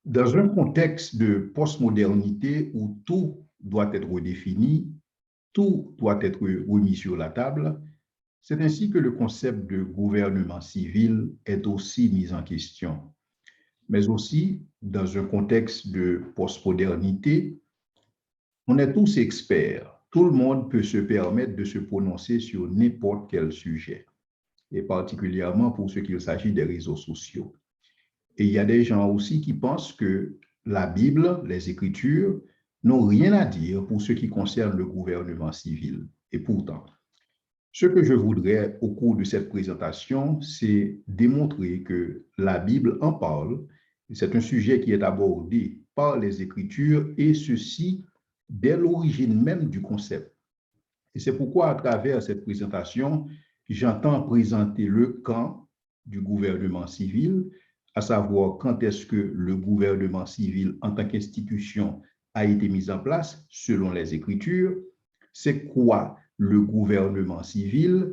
Dans un contexte de postmodernité où tout doit être redéfini, tout doit être remis sur la table, c'est ainsi que le concept de gouvernement civil est aussi mis en question. Mais aussi, dans un contexte de postmodernité, on est tous experts. Tout le monde peut se permettre de se prononcer sur n'importe quel sujet, et particulièrement pour ce qu'il s'agit des réseaux sociaux. Et il y a des gens aussi qui pensent que la Bible, les Écritures, n'ont rien à dire pour ce qui concerne le gouvernement civil. Et pourtant, ce que je voudrais au cours de cette présentation, c'est démontrer que la Bible en parle. C'est un sujet qui est abordé par les Écritures et ceci dès l'origine même du concept. Et c'est pourquoi, à travers cette présentation, j'entends présenter le camp du gouvernement civil, à savoir quand est-ce que le gouvernement civil en tant qu'institution a été mis en place selon les Écritures, c'est quoi le gouvernement civil,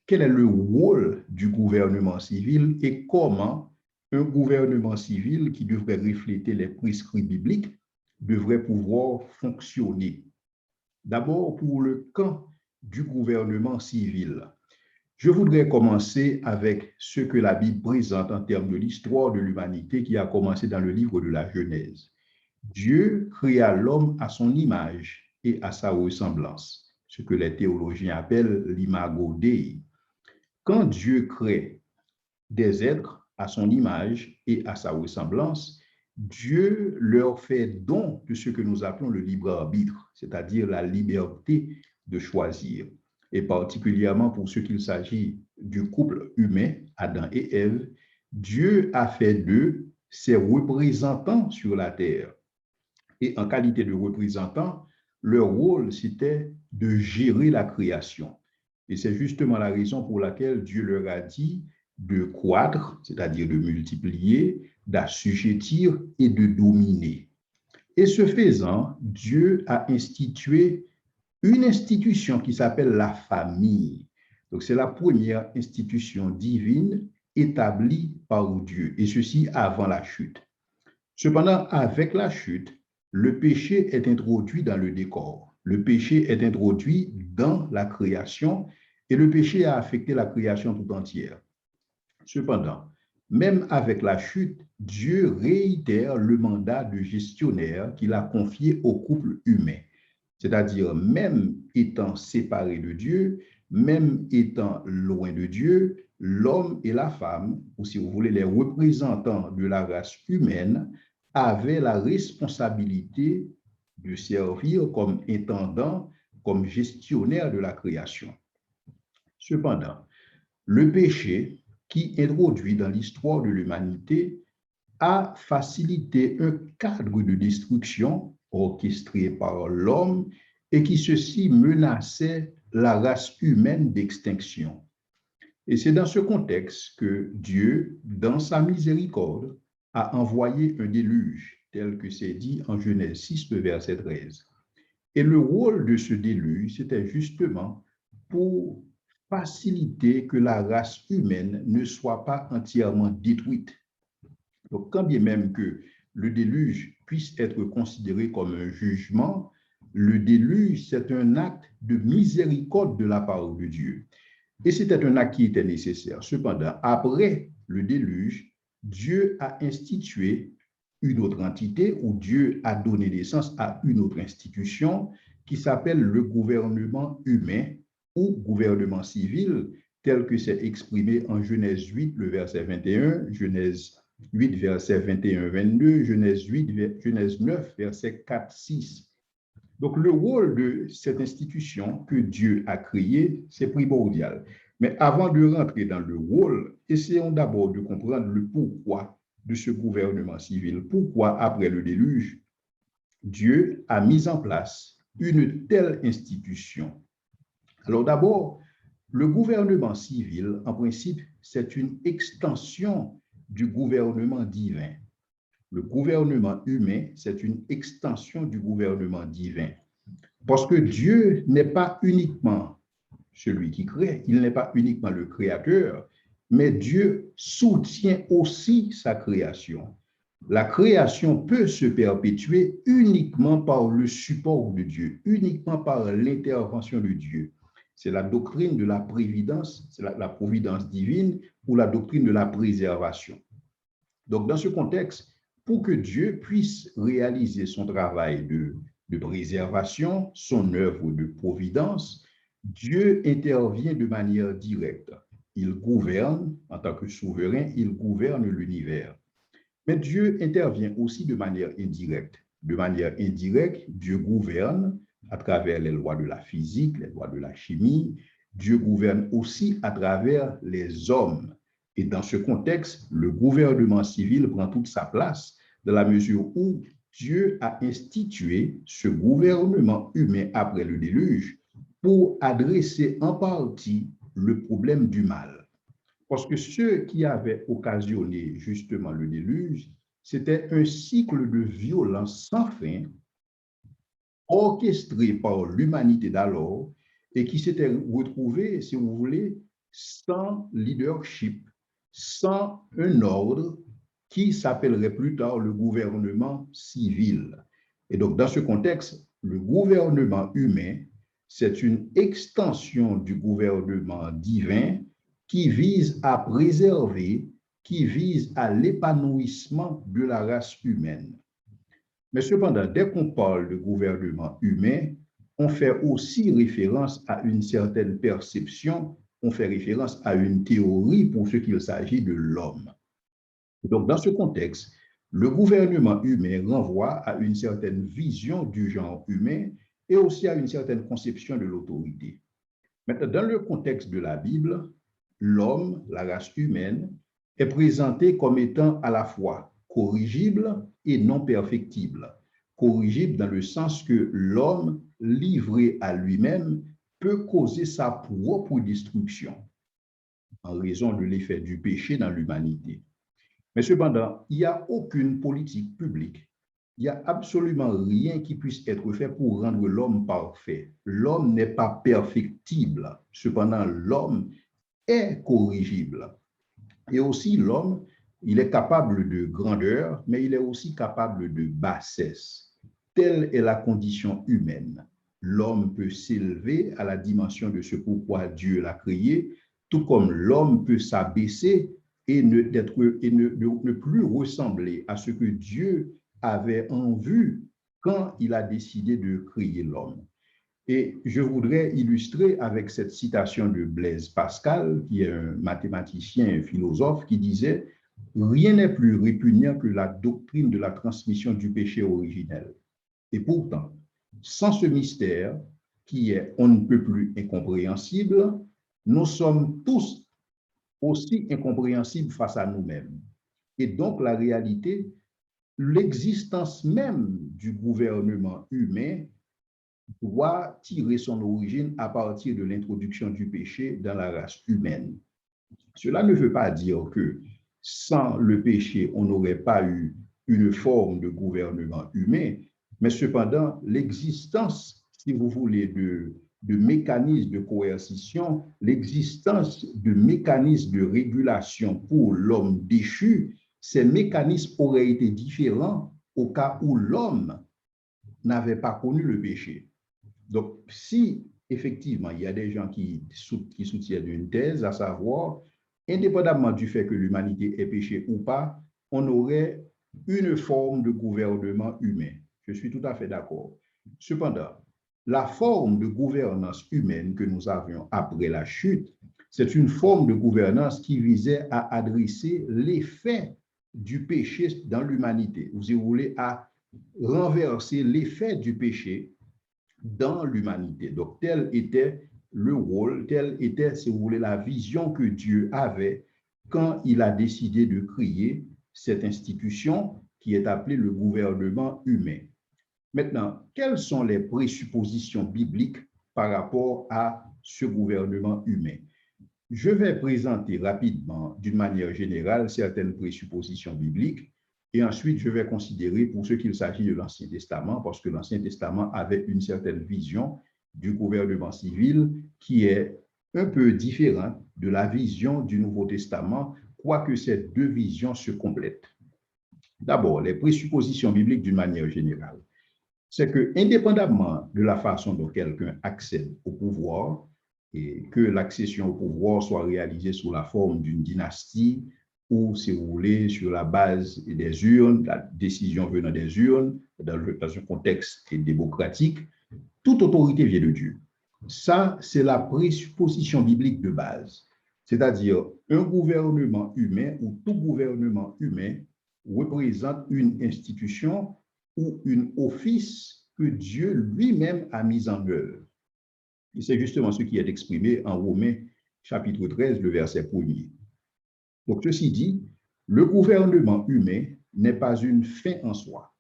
quel est le rôle du gouvernement civil et comment un gouvernement civil qui devrait refléter les prescrits bibliques devrait pouvoir fonctionner. D'abord, pour le camp du gouvernement civil, je voudrais commencer avec ce que la Bible présente en termes de l'histoire de l'humanité qui a commencé dans le livre de la Genèse. Dieu créa l'homme à son image et à sa ressemblance, ce que les théologiens appellent l'imago Dei. Quand Dieu crée des êtres à son image et à sa ressemblance, Dieu leur fait don de ce que nous appelons le libre arbitre, c'est-à-dire la liberté de choisir. Et particulièrement pour ce qu'il s'agit du couple humain, Adam et Ève, Dieu a fait d'eux ses représentants sur la terre. Et en qualité de représentants, leur rôle, c'était de gérer la création. Et c'est justement la raison pour laquelle Dieu leur a dit de croître, c'est-à-dire de multiplier, d'assujettir et de dominer. Et ce faisant, Dieu a institué une institution qui s'appelle la famille. Donc, c'est la première institution divine établie par Dieu, et ceci avant la chute. Cependant, avec la chute, le péché est introduit dans le décor. Le péché est introduit dans la création et le péché a affecté la création tout entière. Cependant, même avec la chute, Dieu réitère le mandat de gestionnaire qu'il a confié au couple humain. C'est-à-dire, même étant séparé de Dieu, même étant loin de Dieu, l'homme et la femme, ou si vous voulez, les représentants de la race humaine, avaient la responsabilité de servir comme intendant, comme gestionnaire de la création. Cependant, le péché qui introduit dans l'histoire de l'humanité a facilité un cadre de destruction orchestré par l'homme et qui ceci menaçait la race humaine d'extinction. Et c'est dans ce contexte que Dieu, dans sa miséricorde, a envoyé un déluge, tel que c'est dit en Genèse 6, le verset 13. Et le rôle de ce déluge, c'était justement pour faciliter que la race humaine ne soit pas entièrement détruite. Donc, quand bien même que le déluge puisse être considéré comme un jugement, le déluge, c'est un acte de miséricorde de la part de Dieu. Et c'était un acte qui était nécessaire. Cependant, après le déluge, Dieu a institué une autre entité ou Dieu a donné naissance à une autre institution qui s'appelle le gouvernement humain ou gouvernement civil, tel que c'est exprimé en Genèse 8, le verset 21, Genèse 8, verset 21-22, Genèse 8, Genèse 9, verset 4-6. Donc, le rôle de cette institution que Dieu a créée, c'est primordial. Mais avant de rentrer dans le rôle, essayons d'abord de comprendre le pourquoi de ce gouvernement civil. Pourquoi, après le déluge, Dieu a mis en place une telle institution. Alors d'abord, le gouvernement civil, en principe, c'est une extension du gouvernement divin. Le gouvernement humain, c'est une extension du gouvernement divin. Parce que Dieu n'est pas uniquement celui qui crée, il n'est pas uniquement le créateur, mais Dieu soutient aussi sa création. La création peut se perpétuer uniquement par le support de Dieu, uniquement par l'intervention de Dieu. C'est la doctrine de la prévidence, c'est la providence divine ou la doctrine de la préservation. Donc, dans ce contexte, pour que Dieu puisse réaliser son travail de préservation, son œuvre de providence, Dieu intervient de manière directe. Il gouverne, en tant que souverain, il gouverne l'univers. Mais Dieu intervient aussi de manière indirecte. De manière indirecte, Dieu gouverne à travers les lois de la physique, les lois de la chimie. Dieu gouverne aussi à travers les hommes. Et dans ce contexte, le gouvernement civil prend toute sa place dans la mesure où Dieu a institué ce gouvernement humain après le déluge pour adresser en partie le problème du mal. Parce que ce qui avait occasionné justement le déluge, c'était un cycle de violence sans fin, orchestré par l'humanité d'alors et qui s'était retrouvé, si vous voulez, sans leadership, sans un ordre qui s'appellerait plus tard le gouvernement civil. Et donc, dans ce contexte, le gouvernement humain, c'est une extension du gouvernement divin qui vise à préserver, qui vise à l'épanouissement de la race humaine. Mais cependant, dès qu'on parle de gouvernement humain, on fait aussi référence à une certaine perception, on fait référence à une théorie pour ce qu'il s'agit de l'homme. Donc, dans ce contexte, le gouvernement humain renvoie à une certaine vision du genre humain et aussi à une certaine conception de l'autorité. Maintenant, dans le contexte de la Bible, l'homme, la race humaine, est présenté comme étant à la fois corrigible et non perfectible. Corrigible dans le sens que l'homme, livré à lui-même, peut causer sa propre destruction en raison de l'effet du péché dans l'humanité. Mais cependant, il n'y a aucune politique publique, il n'y a absolument rien qui puisse être fait pour rendre l'homme parfait. L'homme n'est pas perfectible, cependant l'homme est corrigible. Et aussi l'homme, il est capable de grandeur, mais il est aussi capable de bassesse. Telle est la condition humaine. L'homme peut s'élever à la dimension de ce pourquoi Dieu l'a créé, tout comme l'homme peut s'abaisser et ne plus ressembler à ce que Dieu avait en vue quand il a décidé de créer l'homme. Et je voudrais illustrer avec cette citation de Blaise Pascal, qui est un mathématicien et philosophe, qui disait « Rien n'est plus répugnant que la doctrine de la transmission du péché originel. » Et pourtant, sans ce mystère, qui est on ne peut plus incompréhensible, nous sommes tous aussi incompréhensibles face à nous-mêmes. Et donc, la réalité, l'existence même du gouvernement humain doit tirer son origine à partir de l'introduction du péché dans la race humaine. Cela ne veut pas dire que sans le péché, on n'aurait pas eu une forme de gouvernement humain, mais cependant, l'existence, si vous voulez, de mécanismes de coercition, l'existence de mécanismes de régulation pour l'homme déchu, ces mécanismes auraient été différents au cas où l'homme n'avait pas connu le péché. Donc, si effectivement, il y a des gens qui soutiennent une thèse, à savoir, indépendamment du fait que l'humanité est péché ou pas, on aurait une forme de gouvernement humain. Je suis tout à fait d'accord. Cependant, la forme de gouvernance humaine que nous avions après la chute, c'est une forme de gouvernance qui visait à adresser l'effet du péché dans l'humanité. Vous voulez à renverser l'effet du péché dans l'humanité. Donc, tel était le rôle, telle était, si vous voulez, la vision que Dieu avait quand il a décidé de créer cette institution qui est appelée le gouvernement humain. Maintenant, quelles sont les présuppositions bibliques par rapport à ce gouvernement humain? Je vais présenter rapidement, d'une manière générale, certaines présuppositions bibliques et ensuite je vais considérer pour ce qu'il s'agit de l'Ancien Testament, parce que l'Ancien Testament avait une certaine vision du gouvernement civil qui est un peu différente de la vision du Nouveau Testament, quoique ces deux visions se complètent. D'abord, les présuppositions bibliques d'une manière générale. C'est que, indépendamment de la façon dont quelqu'un accède au pouvoir, et que l'accession au pouvoir soit réalisée sous la forme d'une dynastie ou, si vous voulez, sur la base des urnes, la décision venant des urnes, dans un contexte démocratique, toute autorité vient de Dieu. Ça, c'est la présupposition biblique de base. C'est-à-dire, un gouvernement humain ou tout gouvernement humain représente une institution ou un office que Dieu lui-même a mis en œuvre. Et c'est justement ce qui est exprimé en Romains chapitre 13, le verset 1er. Donc, ceci dit, le gouvernement humain n'est pas une fin en soi.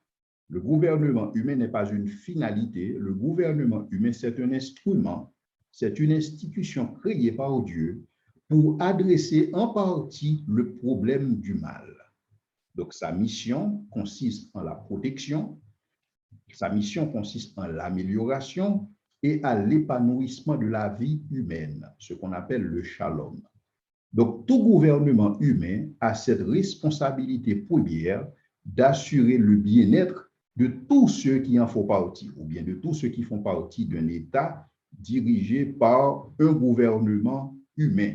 Le gouvernement humain n'est pas une finalité. Le gouvernement humain, c'est un instrument, c'est une institution créée par Dieu pour adresser en partie le problème du mal. Donc, sa mission consiste en la protection, sa mission consiste en l'amélioration et à l'épanouissement de la vie humaine, ce qu'on appelle le shalom. Donc, tout gouvernement humain a cette responsabilité première d'assurer le bien-être de tous ceux qui en font partie, ou bien de tous ceux qui font partie d'un État dirigé par un gouvernement humain.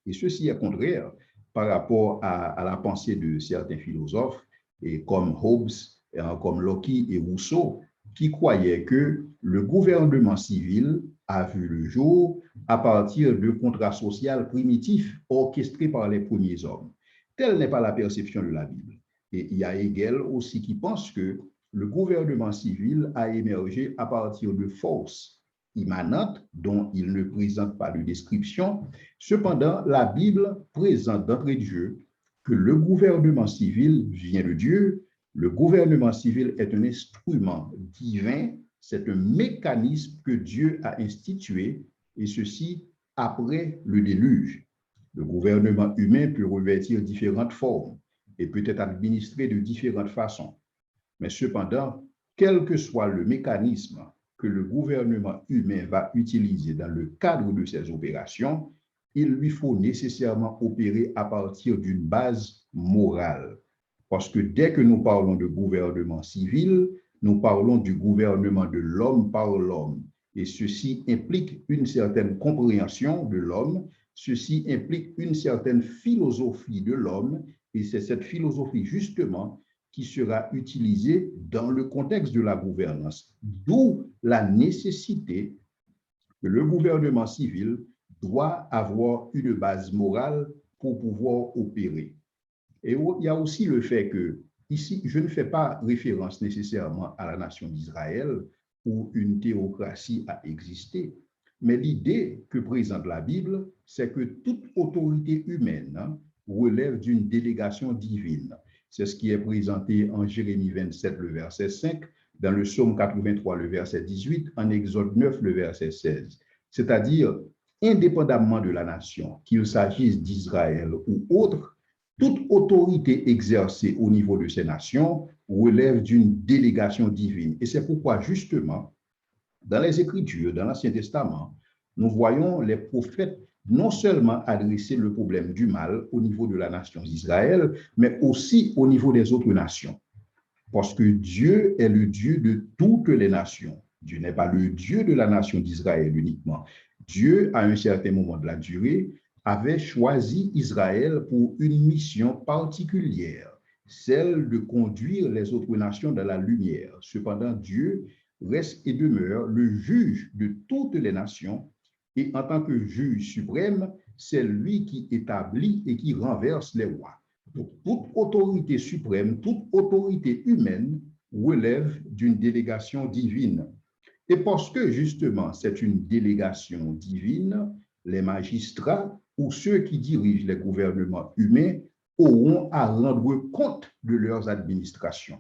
Et ceci est contraire par rapport à la pensée de certains philosophes, et comme Hobbes, comme Locke et Rousseau, qui croyaient que le gouvernement civil a vu le jour à partir de contrats sociaux primitifs orchestrés par les premiers hommes. Telle n'est pas la perception de la Bible. Et il y a Hegel aussi qui pense que le gouvernement civil a émergé à partir de forces immanentes dont il ne présente pas de description. Cependant, la Bible présente d'entrée de jeu que le gouvernement civil vient de Dieu. Le gouvernement civil est un instrument divin, c'est un mécanisme que Dieu a institué, et ceci après le déluge. Le gouvernement humain peut revêtir différentes formes et peut être administré de différentes façons. Mais cependant, quel que soit le mécanisme que le gouvernement humain va utiliser dans le cadre de ses opérations, il lui faut nécessairement opérer à partir d'une base morale. Parce que dès que nous parlons de gouvernement civil, nous parlons du gouvernement de l'homme par l'homme. Et ceci implique une certaine compréhension de l'homme, ceci implique une certaine philosophie de l'homme, et c'est cette philosophie justement qui sera utilisée dans le contexte de la gouvernance. D'où la nécessité que le gouvernement civil doit avoir une base morale pour pouvoir opérer. Et il y a aussi le fait que, ici, je ne fais pas référence nécessairement à la nation d'Israël où une théocratie a existé, mais l'idée que présente la Bible, c'est que toute autorité humaine relève d'une délégation divine. C'est ce qui est présenté en Jérémie 27, le verset 5, dans le Psaume 83, le verset 18, en Exode 9, le verset 16. C'est-à-dire, indépendamment de la nation, qu'il s'agisse d'Israël ou autre, toute autorité exercée au niveau de ces nations relève d'une délégation divine. Et c'est pourquoi, justement, dans les Écritures, dans l'Ancien Testament, nous voyons les prophètes non seulement adresser le problème du mal au niveau de la nation d'Israël, mais aussi au niveau des autres nations. Parce que Dieu est le Dieu de toutes les nations. Dieu n'est pas le Dieu de la nation d'Israël uniquement. Dieu, à un certain moment de la durée, avait choisi Israël pour une mission particulière, celle de conduire les autres nations dans la lumière. Cependant, Dieu reste et demeure le juge de toutes les nations, et en tant que juge suprême, c'est lui qui établit et qui renverse les rois. Donc, toute autorité suprême, toute autorité humaine relève d'une délégation divine. Et parce que justement, c'est une délégation divine, les magistrats ou ceux qui dirigent les gouvernements humains auront à rendre compte de leurs administrations.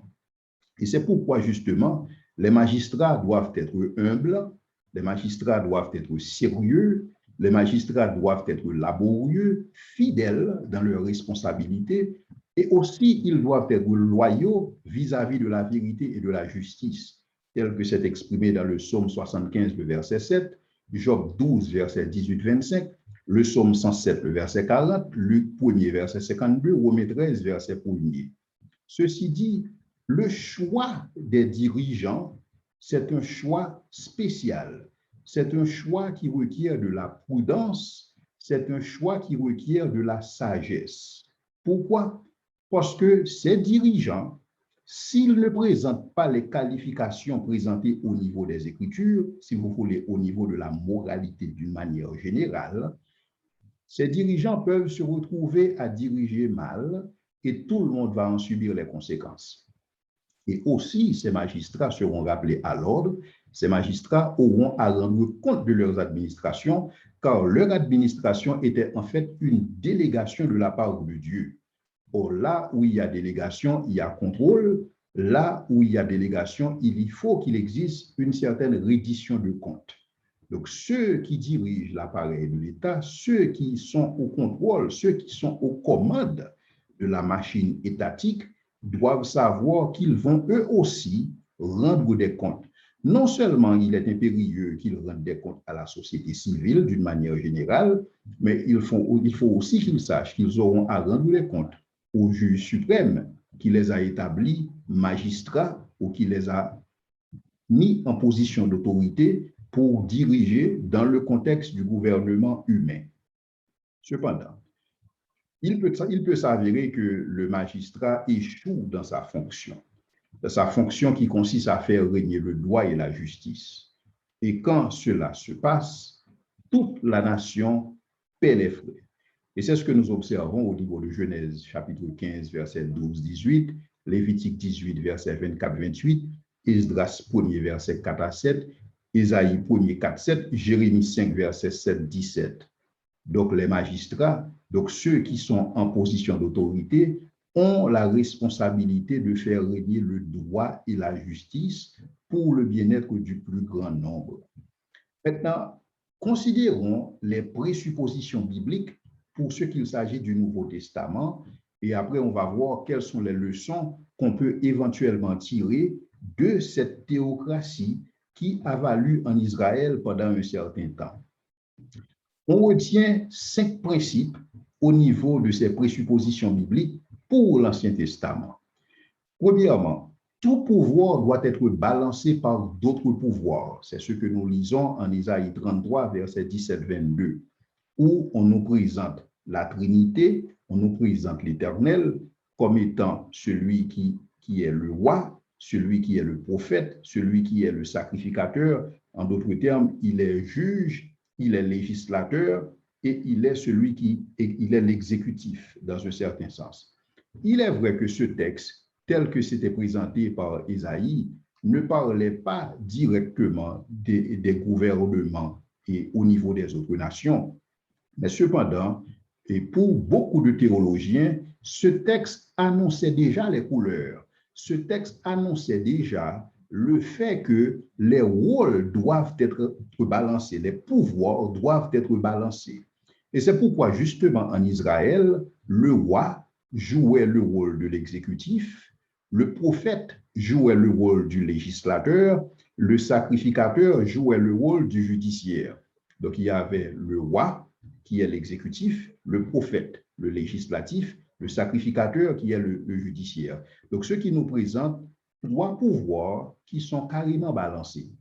Et c'est pourquoi justement, les magistrats doivent être humbles, les magistrats doivent être sérieux, les magistrats doivent être laborieux, fidèles dans leurs responsabilités, et aussi ils doivent être loyaux vis-à-vis de la vérité et de la justice, tel que c'est exprimé dans le Psaume 75, le verset 7, Job 12, verset 18-25, le Psaume 107, le verset 40, Luc 1er, verset 52, Romains 13, verset 1er. Ceci dit, le choix des dirigeants, c'est un choix spécial. C'est un choix qui requiert de la prudence, c'est un choix qui requiert de la sagesse. Pourquoi? Parce que ces dirigeants, s'ils ne présentent pas les qualifications présentées au niveau des Écritures, si vous voulez, au niveau de la moralité d'une manière générale, ces dirigeants peuvent se retrouver à diriger mal et tout le monde va en subir les conséquences. Et aussi, ces magistrats seront rappelés à l'ordre, ces magistrats auront à rendre compte de leurs administrations, car leur administration était en fait une délégation de la part de Dieu. Or, là où il y a délégation, il y a contrôle. Là où il y a délégation, il faut qu'il existe une certaine reddition de comptes. Donc, ceux qui dirigent l'appareil de l'État, ceux qui sont au contrôle, ceux qui sont aux commandes de la machine étatique, doivent savoir qu'ils vont eux aussi rendre des comptes. Non seulement il est impérieux qu'ils rendent des comptes à la société civile d'une manière générale, mais il faut aussi qu'ils sachent qu'ils auront à rendre des comptes au juge suprême qui les a établis magistrats ou qui les a mis en position d'autorité pour diriger dans le contexte du gouvernement humain. Cependant, il peut s'avérer que le magistrat échoue dans sa fonction qui consiste à faire régner le droit et la justice. Et quand cela se passe, toute la nation paie les frais. Et c'est ce que nous observons au niveau de Genèse chapitre 15, verset 12-18, Lévitique 18, verset 24-28, Esdras 1er, verset 4 à 7, Ésaïe 1er, 4-7, Jérémie 5, verset 7-17. Donc les magistrats, donc ceux qui sont en position d'autorité, ont la responsabilité de faire régner le droit et la justice pour le bien-être du plus grand nombre. Maintenant, considérons les présuppositions bibliques pour ce qu'il s'agit du Nouveau Testament, et après on va voir quelles sont les leçons qu'on peut éventuellement tirer de cette théocratie qui a valu en Israël pendant un certain temps. On retient 5 principes au niveau de ces présuppositions bibliques pour l'Ancien Testament. Premièrement, tout pouvoir doit être balancé par d'autres pouvoirs. C'est ce que nous lisons en Isaïe 33, verset 17-22, où on nous présente la Trinité, on nous présente l'Éternel comme étant celui qui est le roi, celui qui est le prophète, celui qui est le sacrificateur. En d'autres termes, il est juge, il est législateur et il est celui il est l'exécutif dans un certain sens. Il est vrai que ce texte, tel que c'était présenté par Ésaïe, ne parlait pas directement des gouvernements et au niveau des autres nations. Mais cependant, et pour beaucoup de théologiens, ce texte annonçait déjà les couleurs. Ce texte annonçait déjà le fait que les rôles doivent être balancés, les pouvoirs doivent être balancés. Et c'est pourquoi, justement, en Israël, le roi jouait le rôle de l'exécutif, le prophète jouait le rôle du législateur, le sacrificateur jouait le rôle du judiciaire. Donc, il y avait le roi, qui est l'exécutif, le prophète, le législatif, le sacrificateur, qui est le judiciaire. Donc, ce qui nous présente 3 pouvoirs qui sont carrément balancés.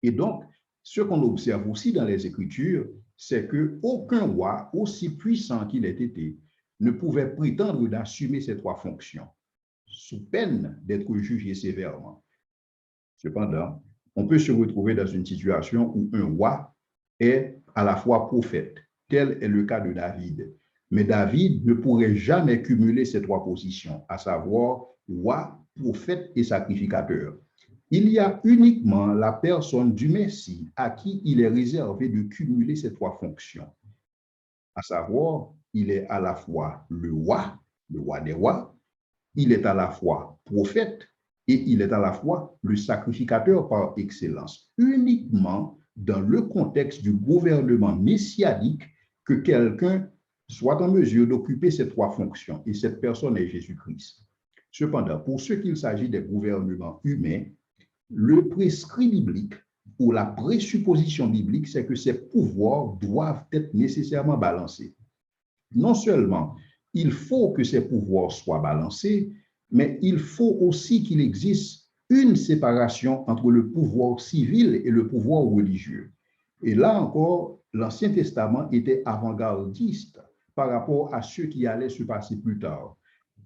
Et donc, ce qu'on observe aussi dans les Écritures, c'est qu'aucun roi, aussi puissant qu'il ait été, ne pouvait prétendre d'assumer ces 3 fonctions, sous peine d'être jugé sévèrement. Cependant, on peut se retrouver dans une situation où un roi est à la fois prophète. Tel est le cas de David. Mais David ne pourrait jamais cumuler ces 3 positions, à savoir roi, prophète et sacrificateur. Il y a uniquement la personne du Messie à qui il est réservé de cumuler ces 3 fonctions. À savoir, il est à la fois le roi des rois, il est à la fois prophète et il est à la fois le sacrificateur par excellence. Uniquement dans le contexte du gouvernement messianique que quelqu'un soit en mesure d'occuper ces 3 fonctions, et cette personne est Jésus-Christ. Cependant, pour ce qu'il s'agit des gouvernements humains, le prescrit biblique ou la présupposition biblique, c'est que ces pouvoirs doivent être nécessairement balancés. Non seulement il faut que ces pouvoirs soient balancés, mais il faut aussi qu'il existe une séparation entre le pouvoir civil et le pouvoir religieux. Et là encore, l'Ancien Testament était avant-gardiste par rapport à ce qui allait se passer plus tard.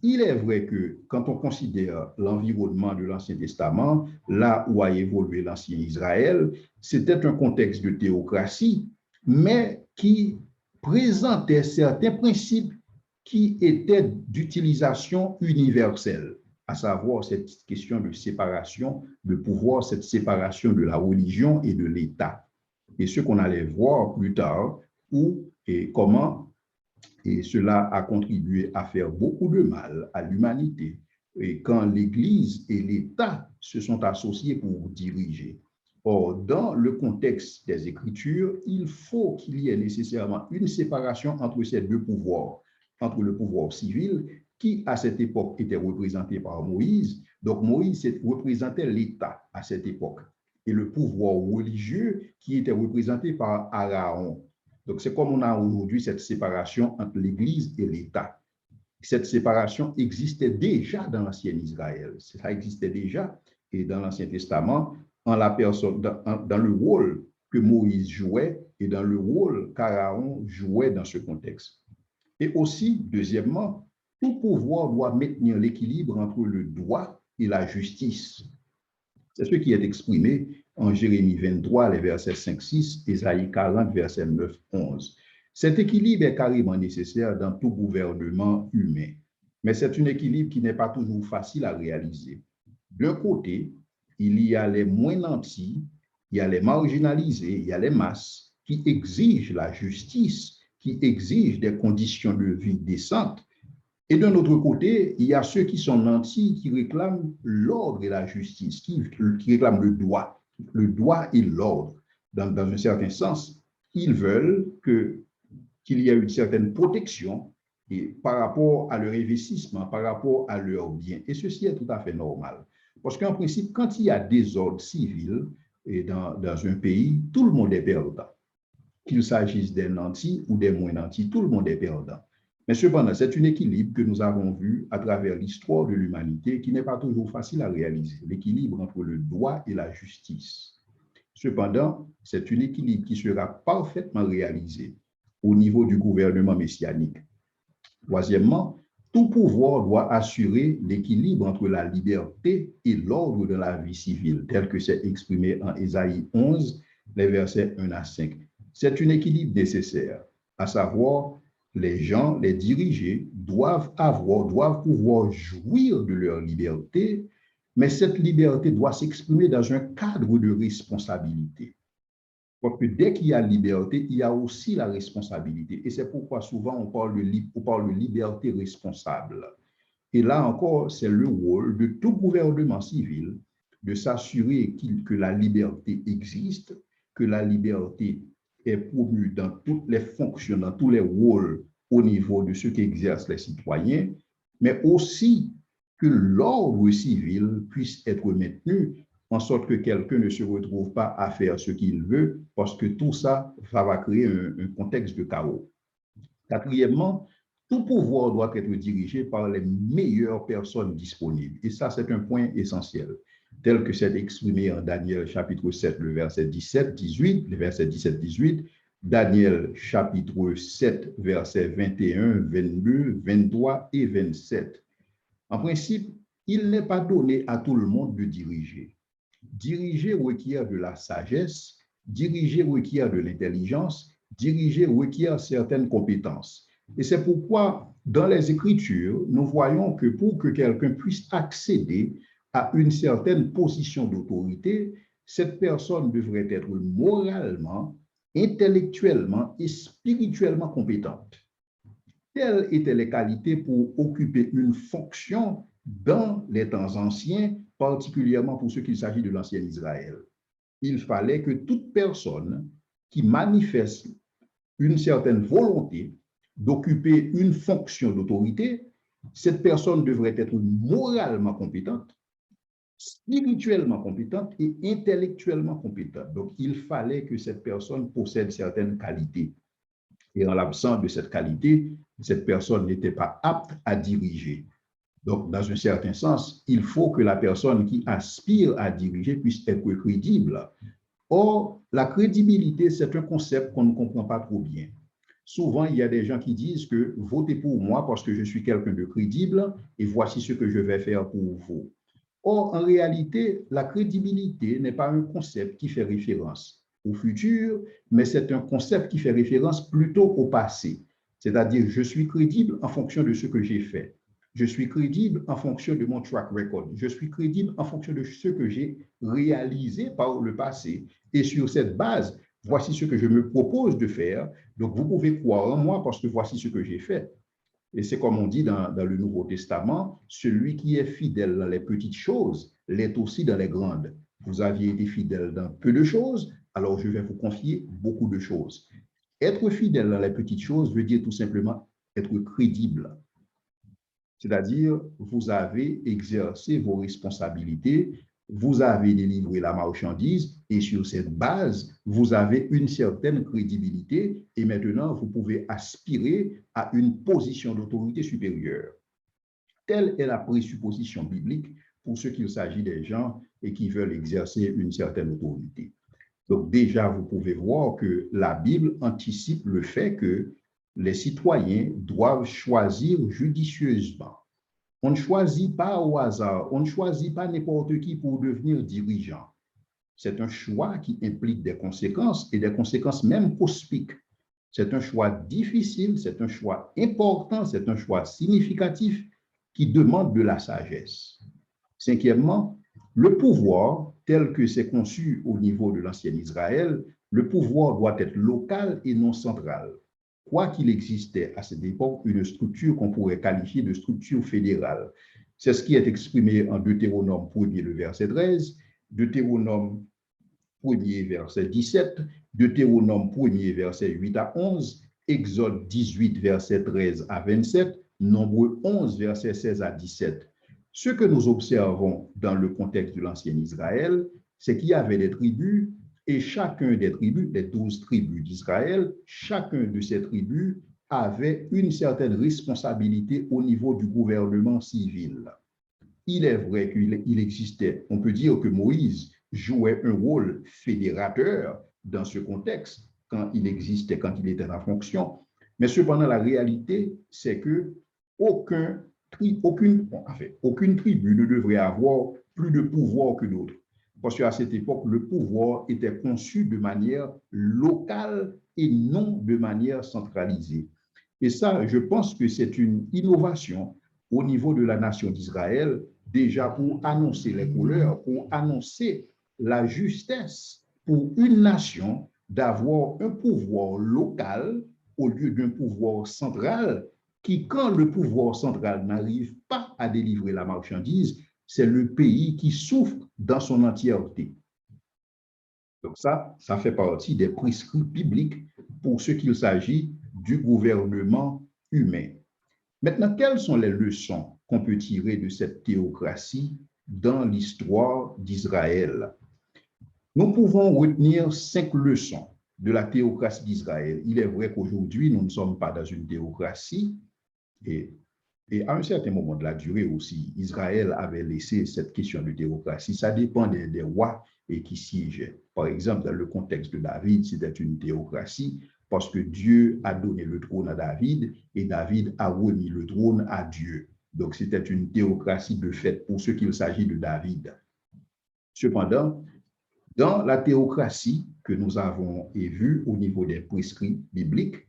Il est vrai que quand on considère l'environnement de l'Ancien Testament, là où a évolué l'Ancien Israël, c'était un contexte de théocratie, mais qui présentait certains principes qui étaient d'utilisation universelle, à savoir cette question de séparation de pouvoir, cette séparation de la religion et de l'État. Et ce qu'on allait voir plus tard, où et comment et cela a contribué à faire beaucoup de mal à l'humanité. Et quand l'Église et l'État se sont associés pour diriger. Or, dans le contexte des Écritures, il faut qu'il y ait nécessairement une séparation entre ces deux pouvoirs, entre le pouvoir civil, qui à cette époque était représenté par Moïse. Donc, Moïse représentait l'État à cette époque. Et le pouvoir religieux qui était représenté par Aaron. Donc, c'est comme on a aujourd'hui cette séparation entre l'Église et l'État. Cette séparation existait déjà dans l'ancien Israël. Ça existait déjà et dans l'Ancien Testament, en la personne, dans le rôle que Moïse jouait et dans le rôle qu'Aaron jouait dans ce contexte. Et aussi, deuxièmement, tout pouvoir doit maintenir l'équilibre entre le droit et la justice. C'est ce qui est exprimé en Jérémie 23, les versets 5-6, Ésaïe 40, versets 9-11. Cet équilibre est carrément nécessaire dans tout gouvernement humain, mais c'est un équilibre qui n'est pas toujours facile à réaliser. D'un côté, il y a les moins nantis, il y a les marginalisés, il y a les masses qui exigent la justice, qui exigent des conditions de vie décentes. Et d'un autre côté, il y a ceux qui sont nantis, qui réclament l'ordre et la justice, qui réclament le droit et l'ordre. Dans un certain sens, ils veulent qu'il y ait une certaine protection et par rapport à leur investissement, par rapport à leurs biens. Et ceci est tout à fait normal. Parce qu'en principe, quand il y a des ordres civils et dans un pays, tout le monde est perdant. Qu'il s'agisse des nantis ou des moins nantis, tout le monde est perdant. Mais cependant, c'est un équilibre que nous avons vu à travers l'histoire de l'humanité qui n'est pas toujours facile à réaliser, l'équilibre entre le droit et la justice. Cependant, c'est un équilibre qui sera parfaitement réalisé au niveau du gouvernement messianique. Troisièmement, tout pouvoir doit assurer l'équilibre entre la liberté et l'ordre de la vie civile, tel que c'est exprimé en Ésaïe 11, les versets 1 à 5. C'est un équilibre nécessaire, à savoir, les gens, les dirigés doivent pouvoir jouir de leur liberté, mais cette liberté doit s'exprimer dans un cadre de responsabilité. Parce que dès qu'il y a liberté, il y a aussi la responsabilité. Et c'est pourquoi souvent on parle de liberté responsable. Et là encore, c'est le rôle de tout gouvernement civil de s'assurer que la liberté existe, que la liberté est promue dans toutes les fonctions, dans tous les rôles au niveau de ce qu'exercent les citoyens, mais aussi que l'ordre civil puisse être maintenu en sorte que quelqu'un ne se retrouve pas à faire ce qu'il veut, parce que tout ça va créer un contexte de chaos. Quatrièmement, tout pouvoir doit être dirigé par les meilleures personnes disponibles. Et ça, c'est un point essentiel, tel que c'est exprimé en Daniel chapitre 7, le verset 17-18, le verset 17-18, Daniel chapitre 7, versets 21, 22, 23 et 27. En principe, il n'est pas donné à tout le monde de diriger. Diriger requiert de la sagesse, diriger requiert de l'intelligence, diriger requiert certaines compétences. Et c'est pourquoi, dans les Écritures, nous voyons que pour que quelqu'un puisse accéder à une certaine position d'autorité, cette personne devrait être moralement, intellectuellement et spirituellement compétente. Telles étaient les qualités pour occuper une fonction dans les temps anciens, particulièrement pour ce qu'il s'agit de l'ancien Israël. Il fallait que toute personne qui manifeste une certaine volonté d'occuper une fonction d'autorité, cette personne devrait être moralement compétente, spirituellement compétente et intellectuellement compétente. Donc, il fallait que cette personne possède certaines qualités. Et en l'absence de cette qualité, cette personne n'était pas apte à diriger. Donc, dans un certain sens, il faut que la personne qui aspire à diriger puisse être crédible. Or, la crédibilité, c'est un concept qu'on ne comprend pas trop bien. Souvent, il y a des gens qui disent que votez pour moi parce que je suis quelqu'un de crédible et voici ce que je vais faire pour vous. Or, en réalité, la crédibilité n'est pas un concept qui fait référence au futur, mais c'est un concept qui fait référence plutôt au passé. C'est-à-dire, je suis crédible en fonction de ce que j'ai fait. Je suis crédible en fonction de mon track record. Je suis crédible en fonction de ce que j'ai réalisé par le passé. Et sur cette base, voici ce que je me propose de faire. Donc, vous pouvez croire en moi parce que voici ce que j'ai fait. Et c'est comme on dit dans le Nouveau Testament, celui qui est fidèle dans les petites choses l'est aussi dans les grandes. Vous aviez été fidèle dans peu de choses, alors je vais vous confier beaucoup de choses. Être fidèle dans les petites choses veut dire tout simplement être crédible. C'est-à-dire, vous avez exercé vos responsabilités, vous avez délivré la marchandise et sur cette base, vous avez une certaine crédibilité et maintenant, vous pouvez aspirer à une position d'autorité supérieure. Telle est la présupposition biblique pour ce qu'il s'agit des gens et qui veulent exercer une certaine autorité. Donc déjà, vous pouvez voir que la Bible anticipe le fait que les citoyens doivent choisir judicieusement. On ne choisit pas au hasard, on ne choisit pas n'importe qui pour devenir dirigeant. C'est un choix qui implique des conséquences et des conséquences même cosmiques. C'est un choix difficile, c'est un choix important, c'est un choix significatif qui demande de la sagesse. Cinquièmement, le pouvoir, tel que c'est conçu au niveau de l'ancien Israël, le pouvoir doit être local et non central. Quoi qu'il existait à cette époque une structure qu'on pourrait qualifier de structure fédérale. C'est ce qui est exprimé en Deutéronome 1er, le verset 13, Deutéronome 1er, verset 17, Deutéronome 1er, verset 8 à 11, Exode 18, verset 13 à 27, Nombre 11, verset 16 à 17. Ce que nous observons dans le contexte de l'ancien Israël, c'est qu'il y avait des tribus et chacun des tribus, les 12 tribus d'Israël, chacun de ces tribus avait une certaine responsabilité au niveau du gouvernement civil. Il est vrai qu'il existait, on peut dire que Moïse jouait un rôle fédérateur dans ce contexte quand il existait, quand il était en fonction. Mais cependant, la réalité, c'est que aucune tribu ne devrait avoir plus de pouvoir que d'autres. Parce qu'à cette époque, le pouvoir était conçu de manière locale et non de manière centralisée. Et ça, je pense que c'est une innovation au niveau de la nation d'Israël, déjà pour annoncer les couleurs, pour annoncer la justesse pour une nation d'avoir un pouvoir local au lieu d'un pouvoir central qui, quand le pouvoir central n'arrive pas à délivrer la marchandise, c'est le pays qui souffre dans son entièreté. Donc ça fait partie des prescrits bibliques pour ce qu'il s'agit du gouvernement humain. Maintenant, quelles sont les leçons qu'on peut tirer de cette théocratie dans l'histoire d'Israël? Nous pouvons retenir 5 leçons de la théocratie d'Israël. Il est vrai qu'aujourd'hui, nous ne sommes pas dans une théocratie et à un certain moment de la durée aussi, Israël avait laissé cette question de théocratie. Ça dépend des rois et qui siégeaient. Par exemple, dans le contexte de David, c'était une théocratie parce que Dieu a donné le trône à David et David a remis le trône à Dieu. Donc, c'était une théocratie de fait pour ce qu'il s'agit de David. Cependant, dans la théocratie que nous avons vue au niveau des prescrits bibliques,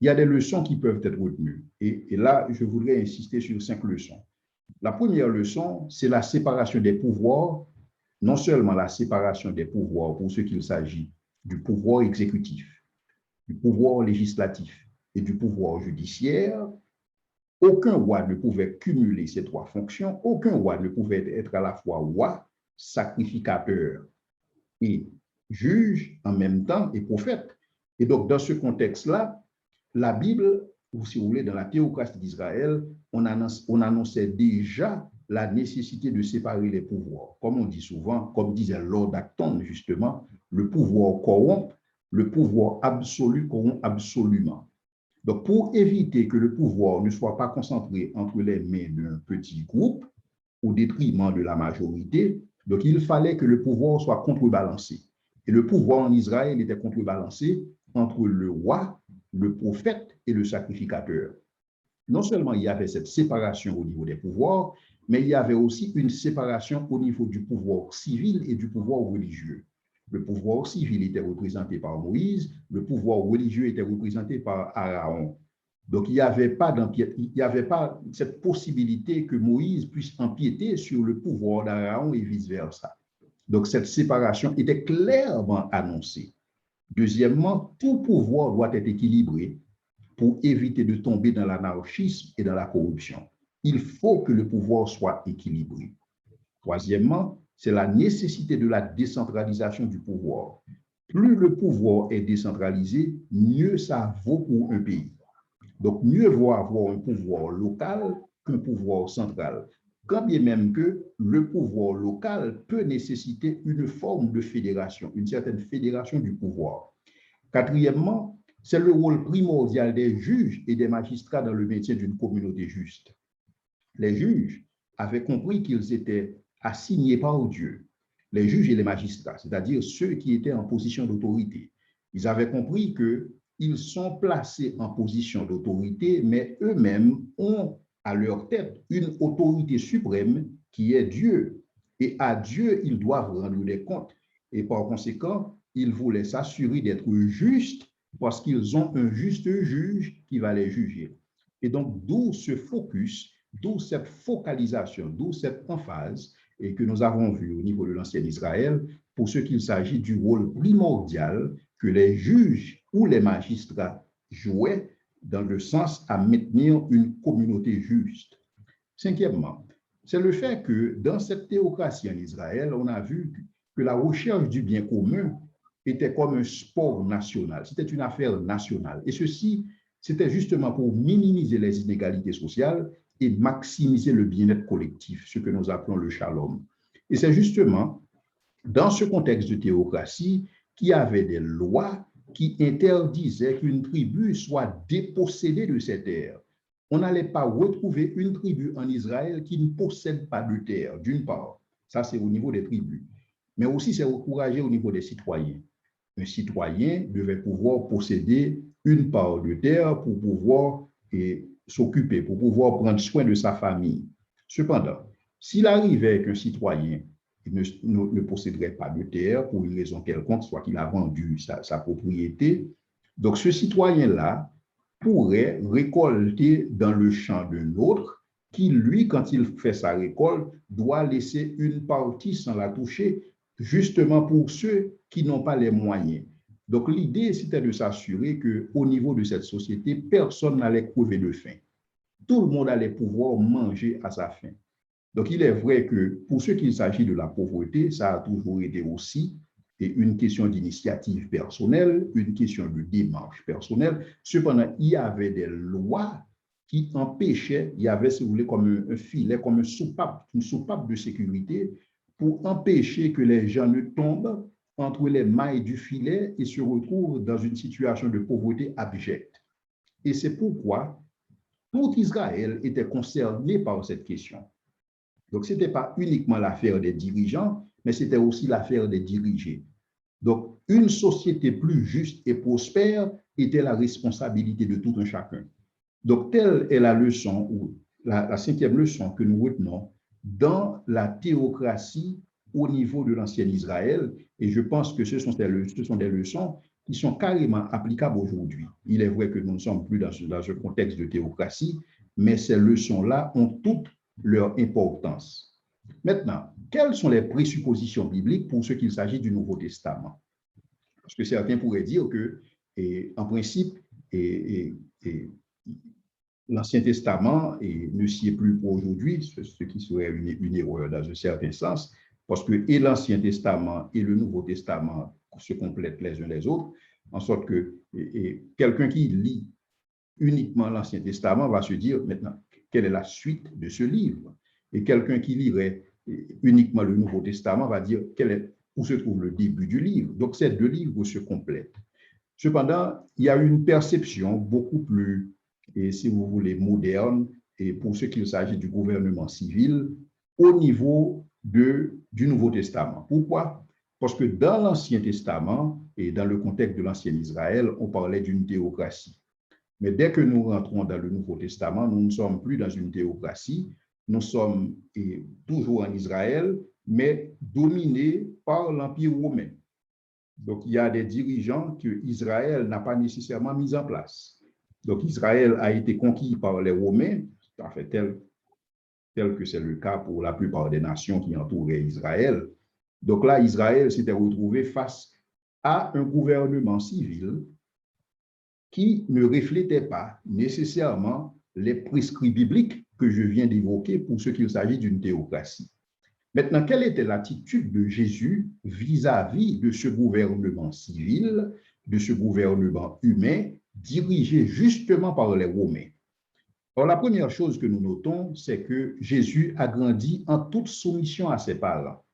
il y a des leçons qui peuvent être retenues. Et là, je voudrais insister sur 5 leçons. La première leçon, c'est la séparation des pouvoirs, non seulement la séparation des pouvoirs pour ce qu'il s'agit du pouvoir exécutif, du pouvoir législatif et du pouvoir judiciaire. Aucun roi ne pouvait cumuler ces 3 fonctions. Aucun roi ne pouvait être à la fois roi, sacrificateur et juge en même temps et prophète. Et donc, dans ce contexte-là, la Bible, ou si vous voulez, dans la théocratie d'Israël, on annonçait déjà la nécessité de séparer les pouvoirs. Comme on dit souvent, comme disait Lord Acton, justement, le pouvoir corrompt, le pouvoir absolu corrompt absolument. Donc, pour éviter que le pouvoir ne soit pas concentré entre les mains d'un petit groupe au détriment de la majorité, donc il fallait que le pouvoir soit contrebalancé. Et le pouvoir en Israël était contrebalancé entre le roi, le prophète et le sacrificateur. Non seulement il y avait cette séparation au niveau des pouvoirs, mais il y avait aussi une séparation au niveau du pouvoir civil et du pouvoir religieux. Le pouvoir civil était représenté par Moïse, le pouvoir religieux était représenté par Aaron. Donc, il n'y avait pas cette possibilité que Moïse puisse empiéter sur le pouvoir d'Aaron et vice-versa. Donc, cette séparation était clairement annoncée. Deuxièmement, tout pouvoir doit être équilibré pour éviter de tomber dans l'anarchisme et dans la corruption. Il faut que le pouvoir soit équilibré. Troisièmement, c'est la nécessité de la décentralisation du pouvoir. Plus le pouvoir est décentralisé, mieux ça vaut pour un pays. Donc, mieux vaut avoir un pouvoir local qu'un pouvoir central. Quand bien même que le pouvoir local peut nécessiter une forme de fédération, une certaine fédération du pouvoir. Quatrièmement, c'est le rôle primordial des juges et des magistrats dans le maintien d'une communauté juste. Les juges avaient compris qu'ils étaient assignés par Dieu, les juges et les magistrats, c'est-à-dire ceux qui étaient en position d'autorité. Ils avaient compris qu'ils sont placés en position d'autorité, mais eux-mêmes ont à leur tête une autorité suprême qui est Dieu. Et à Dieu, ils doivent rendre des comptes. Et par conséquent, ils voulaient s'assurer d'être justes parce qu'ils ont un juste juge qui va les juger. Et donc, d'où ce focus, d'où cette focalisation, d'où cette emphase et que nous avons vu au niveau de l'ancien Israël pour ce qu'il s'agit du rôle primordial que les juges ou les magistrats jouaient dans le sens à maintenir une communauté juste. Cinquièmement, c'est le fait que dans cette théocratie en Israël, on a vu que la recherche du bien commun était comme un sport national, c'était une affaire nationale. Et ceci, c'était justement pour minimiser les inégalités sociales et maximiser le bien-être collectif, ce que nous appelons le shalom. Et c'est justement dans ce contexte de théocratie qu'il y avait des lois qui interdisaient qu'une tribu soit dépossédée de ses terres. On n'allait pas retrouver une tribu en Israël qui ne possède pas de terre, d'une part. Ça, c'est au niveau des tribus. Mais aussi, c'est encouragé au niveau des citoyens. Un citoyen devait pouvoir posséder une part de terre pour pouvoir s'occuper, pour pouvoir prendre soin de sa famille. Cependant, s'il arrivait qu'un citoyen ne posséderait pas de terre pour une raison quelconque, soit qu'il a vendu sa propriété, donc ce citoyen-là pourrait récolter dans le champ d'un autre qui, lui, quand il fait sa récolte, doit laisser une partie sans la toucher, justement pour ceux qui n'ont pas les moyens. Donc, l'idée, c'était de s'assurer qu'au niveau de cette société, personne n'allait crever de faim. Tout le monde allait pouvoir manger à sa faim. Donc, il est vrai que pour ce qu'il s'agit de la pauvreté, ça a toujours été aussi une question d'initiative personnelle, une question de démarche personnelle. Cependant, il y avait des lois qui empêchaient, il y avait, si vous voulez, comme un filet, comme une soupape de sécurité pour empêcher que les gens ne tombent entre les mailles du filet et se retrouvent dans une situation de pauvreté abjecte. Et c'est pourquoi tout Israël était concerné par cette question. Donc, ce n'était pas uniquement l'affaire des dirigeants, mais c'était aussi l'affaire des dirigés. Donc, une société plus juste et prospère était la responsabilité de tout un chacun. Donc, telle est la leçon, ou la cinquième leçon que nous retenons dans la théocratie au niveau de l'ancien Israël. Et je pense que ce sont des leçons qui sont carrément applicables aujourd'hui. Il est vrai que nous ne sommes plus dans ce contexte de théocratie, mais ces leçons-là ont toutes leur importance. Maintenant, quelles sont les présuppositions bibliques pour ce qu'il s'agit du Nouveau Testament? Parce que certains pourraient dire que, en principe, l'Ancien Testament ne s'y est plus pour aujourd'hui, ce qui serait une erreur dans un certain sens, parce que et l'Ancien Testament et le Nouveau Testament se complètent les uns les autres, en sorte que quelqu'un qui lit uniquement l'Ancien Testament va se dire maintenant, quelle est la suite de ce livre? Et quelqu'un qui lirait uniquement le Nouveau Testament va dire où se trouve le début du livre. Donc, ces deux livres se complètent. Cependant, il y a une perception beaucoup plus, et si vous voulez, moderne, et pour ce qu'il s'agit du gouvernement civil, au niveau du Nouveau Testament. Pourquoi? Parce que dans l'Ancien Testament et dans le contexte de l'Ancien Israël, on parlait d'une théocratie. Mais dès que nous rentrons dans le Nouveau Testament, nous ne sommes plus dans une théocratie, nous sommes toujours en Israël, mais dominés par l'Empire romain. Donc, il y a des dirigeants que Israël n'a pas nécessairement mis en place. Donc, Israël a été conquis par les Romains, en fait, tel que c'est le cas pour la plupart des nations qui entouraient Israël. Donc là, Israël s'était retrouvé face à un gouvernement civil qui ne reflétait pas nécessairement les prescrits bibliques que je viens d'évoquer pour ce qu'il s'agit d'une théocratie. Maintenant, quelle était l'attitude de Jésus vis-à-vis de ce gouvernement civil, de ce gouvernement humain, dirigé justement par les Romains? Alors, la première chose que nous notons, c'est que Jésus a grandi en toute soumission à ses parents.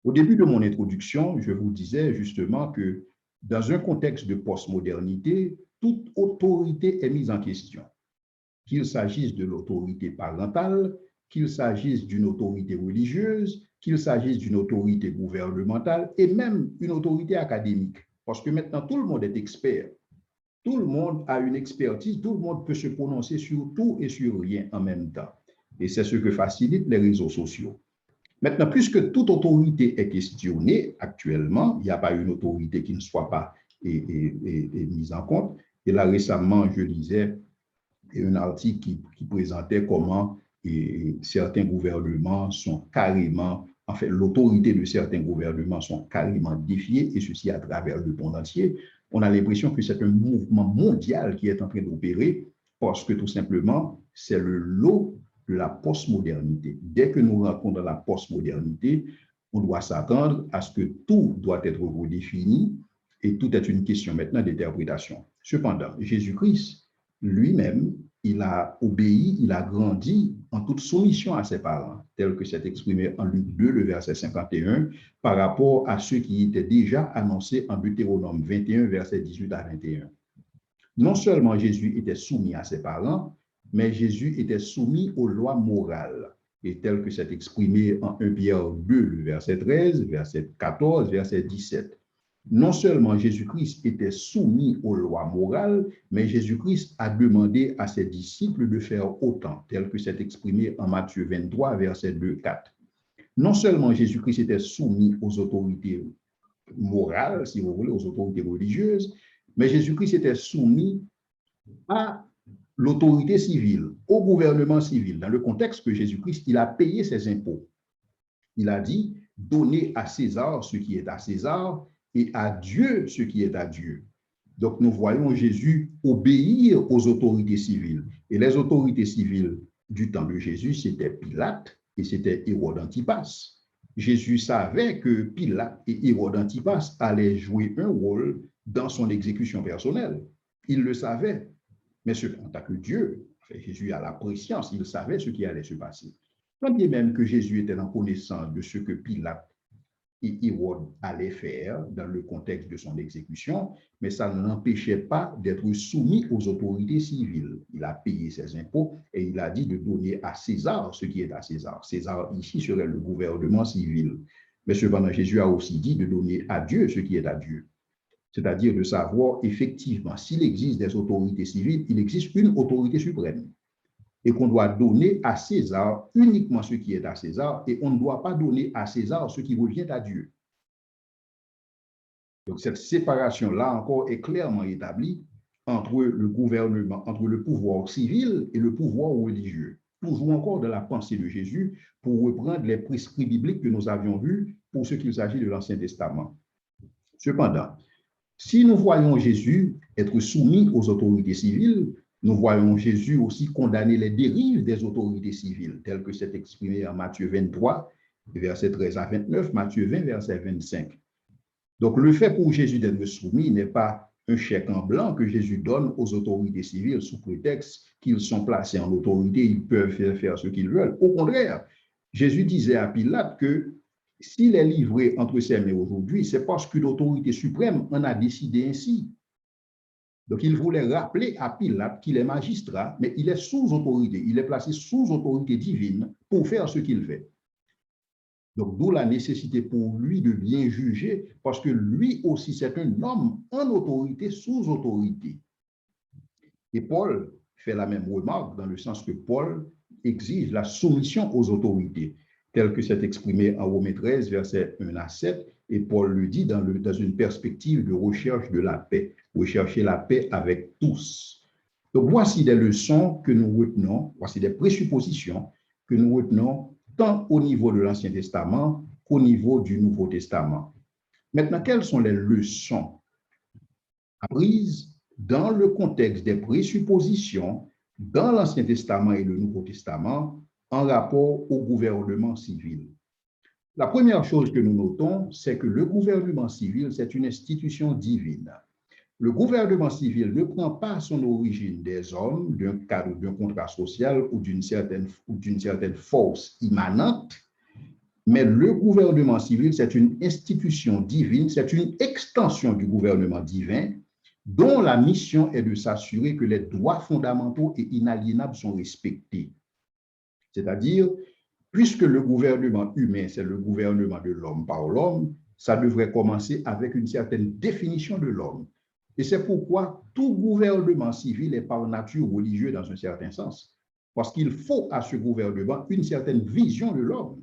Au début de mon introduction, je vous disais justement que dans un contexte de postmodernité, toute autorité est mise en question. Qu'il s'agisse de l'autorité parentale, qu'il s'agisse d'une autorité religieuse, qu'il s'agisse d'une autorité gouvernementale et même une autorité académique. Parce que maintenant, tout le monde est expert. Tout le monde a une expertise, tout le monde peut se prononcer sur tout et sur rien en même temps. Et c'est ce que facilitent les réseaux sociaux. Maintenant, puisque toute autorité est questionnée actuellement, il n'y a pas une autorité qui ne soit pas mise en compte. Et là, récemment, je lisais un article qui présentait comment certains gouvernements sont carrément, en fait, l'autorité de certains gouvernements sont carrément défiées, et ceci à travers le monde entier. On a l'impression que c'est un mouvement mondial qui est en train d'opérer parce que tout simplement, c'est le lot de la postmodernité. Dès que nous rentrons dans la postmodernité, on doit s'attendre à ce que tout doit être redéfini et tout est une question maintenant d'interprétation. Cependant, Jésus-Christ lui-même, il a obéi, il a grandi en toute soumission à ses parents, tel que c'est exprimé en Luc 2, le verset 51, par rapport à ce qui était déjà annoncé en Deutéronome 21, verset 18 à 21. Non seulement Jésus était soumis à ses parents, mais Jésus était soumis aux lois morales, et tel que c'est exprimé en 1 Pierre 2, le verset 13, verset 14, verset 17. Non seulement Jésus-Christ était soumis aux lois morales, mais Jésus-Christ a demandé à ses disciples de faire autant, tel que c'est exprimé en Matthieu 23, verset 2, 4. Non seulement Jésus-Christ était soumis aux autorités morales, si vous voulez, aux autorités religieuses, mais Jésus-Christ était soumis à l'autorité civile, au gouvernement civil. Dans le contexte que Jésus-Christ, il a payé ses impôts. Il a dit, donnez à César ce qui est à César, et à Dieu ce qui est à Dieu. Donc, nous voyons Jésus obéir aux autorités civiles. Et les autorités civiles du temps de Jésus, c'était Pilate et c'était Hérode Antipas. Jésus savait que Pilate et Hérode Antipas allaient jouer un rôle dans son exécution personnelle. Il le savait. Mais en tant que Dieu, Jésus a la préscience, il savait ce qui allait se passer. Quand bien même que Jésus était en connaissance de ce que Pilate et Hérode allait faire dans le contexte de son exécution, mais ça ne l'empêchait pas d'être soumis aux autorités civiles. Il a payé ses impôts et il a dit de donner à César ce qui est à César. César ici serait le gouvernement civil. Mais cependant, Jésus a aussi dit de donner à Dieu ce qui est à Dieu. C'est-à-dire de savoir effectivement s'il existe des autorités civiles, il existe une autorité suprême. Et qu'on doit donner à César uniquement ce qui est à César, et on ne doit pas donner à César ce qui revient à Dieu. Donc cette séparation-là encore est clairement établie entre le gouvernement, entre le pouvoir civil et le pouvoir religieux. Toujours encore de la pensée de Jésus pour reprendre les prescrits bibliques que nous avions vus pour ce qu'il s'agit de l'Ancien Testament. Cependant, si nous voyons Jésus être soumis aux autorités civiles, nous voyons Jésus aussi condamner les dérives des autorités civiles, telles que c'est exprimé en Matthieu 23, verset 13 à 29, Matthieu 20, verset 25. Donc, le fait pour Jésus d'être soumis n'est pas un chèque en blanc que Jésus donne aux autorités civiles sous prétexte qu'ils sont placés en autorité, ils peuvent faire ce qu'ils veulent. Au contraire, Jésus disait à Pilate que s'il est livré entre ses mains aujourd'hui, c'est parce qu'une autorité suprême en a décidé ainsi. Donc, il voulait rappeler à Pilate qu'il est magistrat, mais il est sous autorité, il est placé sous autorité divine pour faire ce qu'il fait. Donc, d'où la nécessité pour lui de bien juger, parce que lui aussi, c'est un homme en autorité, sous autorité. Et Paul fait la même remarque dans le sens que Paul exige la soumission aux autorités, tel que c'est exprimé en Romains 13, versets 1 à 7, et Paul le dit dans une perspective de recherche de la paix, rechercher la paix avec tous. Donc voici des leçons que nous retenons, voici des présuppositions que nous retenons tant au niveau de l'Ancien Testament qu'au niveau du Nouveau Testament. Maintenant, quelles sont les leçons apprises dans le contexte des présuppositions dans l'Ancien Testament et le Nouveau Testament en rapport au gouvernement civil? La première chose que nous notons, c'est que le gouvernement civil, c'est une institution divine. Le gouvernement civil ne prend pas son origine des hommes, d'un cadre, d'un contrat social ou d'une certaine force immanente, mais le gouvernement civil, c'est une institution divine, c'est une extension du gouvernement divin dont la mission est de s'assurer que les droits fondamentaux et inaliénables sont respectés. C'est-à-dire, puisque le gouvernement humain, c'est le gouvernement de l'homme par l'homme, ça devrait commencer avec une certaine définition de l'homme. Et c'est pourquoi tout gouvernement civil est par nature religieux dans un certain sens, parce qu'il faut à ce gouvernement une certaine vision de l'homme.